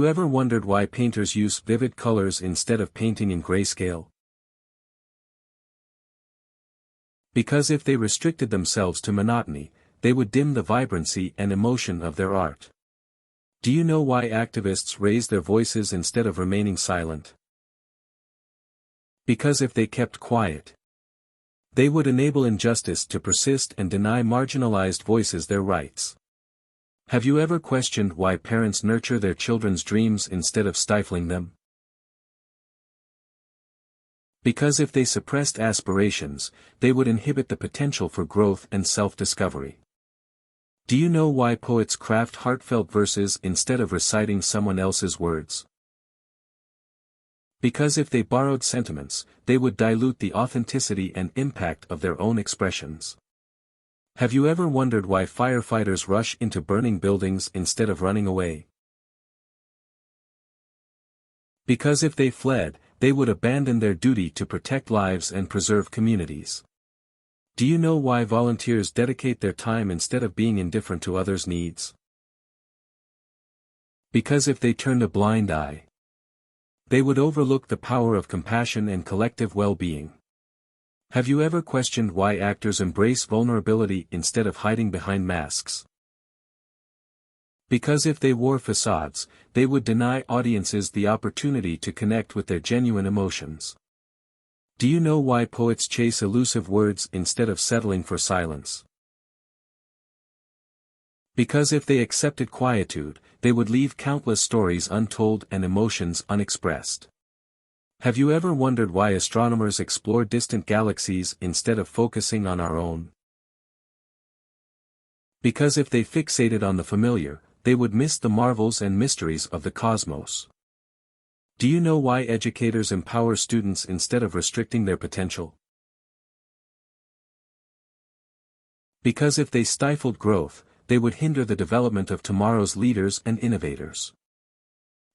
You ever wondered why painters use vivid colors instead of painting in grayscale? Because if they restricted themselves to monotony, they would dim the vibrancy and emotion of their art. Do you know why activists raise their voices instead of remaining silent? Because if they kept quiet, they would enable injustice to persist and deny marginalized voices their rights. Have you ever questioned why parents nurture their children's dreams instead of stifling them? Because if they suppressed aspirations, they would inhibit the potential for growth and self-discovery. Do you know why poets craft heartfelt verses instead of reciting someone else's words? Because if they borrowed sentiments, they would dilute the authenticity and impact of their own expressions. Have you ever wondered why firefighters rush into burning buildings instead of running away? Because if they fled, they would abandon their duty to protect lives and preserve communities. Do you know why volunteers dedicate their time instead of being indifferent to others' needs? Because if they turned a blind eye, they would overlook the power of compassion and collective well-being. Have you ever questioned why actors embrace vulnerability instead of hiding behind masks? Because if they wore facades, they would deny audiences the opportunity to connect with their genuine emotions. Do you know why poets chase elusive words instead of settling for silence? Because if they accepted quietude, they would leave countless stories untold and emotions unexpressed. Have you ever wondered why astronomers explore distant galaxies instead of focusing on our own? Because if they fixated on the familiar, they would miss the marvels and mysteries of the cosmos. Do you know why educators empower students instead of restricting their potential? Because if they stifled growth, they would hinder the development of tomorrow's leaders and innovators.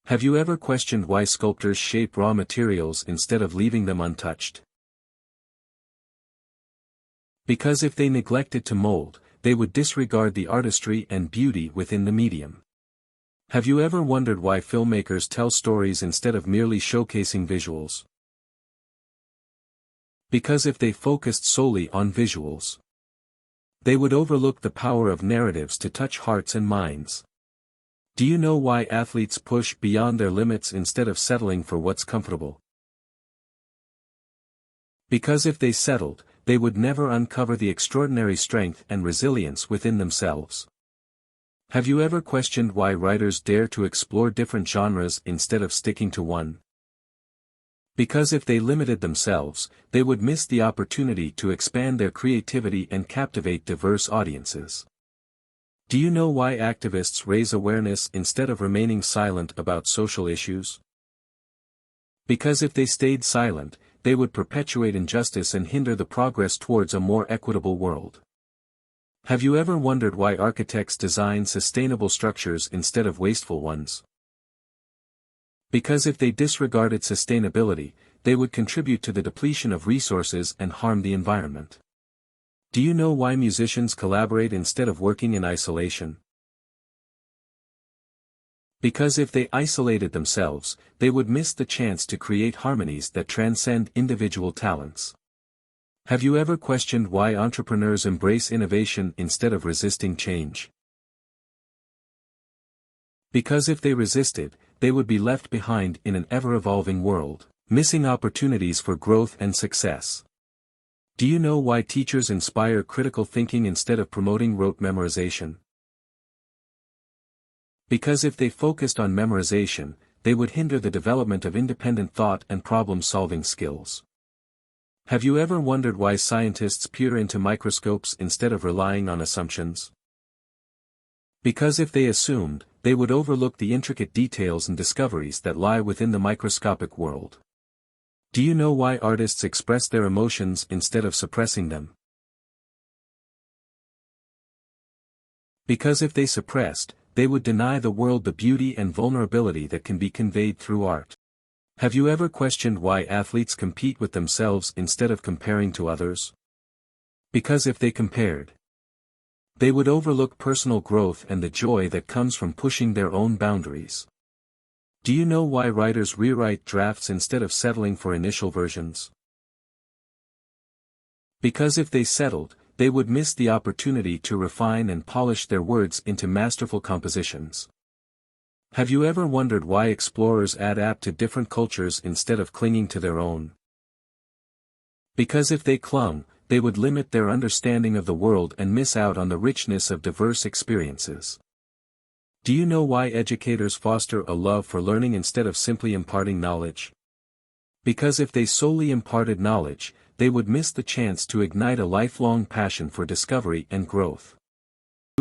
Have you ever questioned why sculptors shape raw materials instead of leaving them untouched? Because if they neglected to mold, they would disregard the artistry and beauty within the medium. Have you ever wondered why filmmakers tell stories instead of merely showcasing visuals? Because if they focused solely on visuals, they would overlook the power of narratives to touch hearts and minds. Do you know why athletes push beyond their limits instead of settling for what's comfortable? Because if they settled, they would never uncover the extraordinary strength and resilience within themselves. Have you ever questioned why writers dare to explore different genres instead of sticking to one? Because if they limited themselves, they would miss the opportunity to expand their creativity and captivate diverse audiences. Do you know why activists raise awareness instead of remaining silent about social issues? Because if they stayed silent, they would perpetuate injustice and hinder the progress towards a more equitable world. Have you ever wondered why architects design sustainable structures instead of wasteful ones? Because if they disregarded sustainability, they would contribute to the depletion of resources and harm the environment. Do you know why musicians collaborate instead of working in isolation? Because if they isolated themselves, they would miss the chance to create harmonies that transcend individual talents. Have you ever questioned why entrepreneurs embrace innovation instead of resisting change? Because if they resisted, they would be left behind in an ever-evolving world, missing opportunities for growth and success. Do you know why teachers inspire critical thinking instead of promoting rote memorization? Because if they focused on memorization, they would hinder the development of independent thought and problem-solving skills. Have you ever wondered why scientists peer into microscopes instead of relying on assumptions? Because if they assumed, they would overlook the intricate details and discoveries that lie within the microscopic world. Do you know why artists express their emotions instead of suppressing them? Because if they suppressed, they would deny the world the beauty and vulnerability that can be conveyed through art. Have you ever questioned why athletes compete with themselves instead of comparing to others? Because if they compared, they would overlook personal growth and the joy that comes from pushing their own boundaries. Do you know why writers rewrite drafts instead of settling for initial versions? Because if they settled, they would miss the opportunity to refine and polish their words into masterful compositions. Have you ever wondered why explorers adapt to different cultures instead of clinging to their own? Because if they clung, they would limit their understanding of the world and miss out on the richness of diverse experiences. Do you know why educators foster a love for learning instead of simply imparting knowledge? Because if they solely imparted knowledge, they would miss the chance to ignite a lifelong passion for discovery and growth.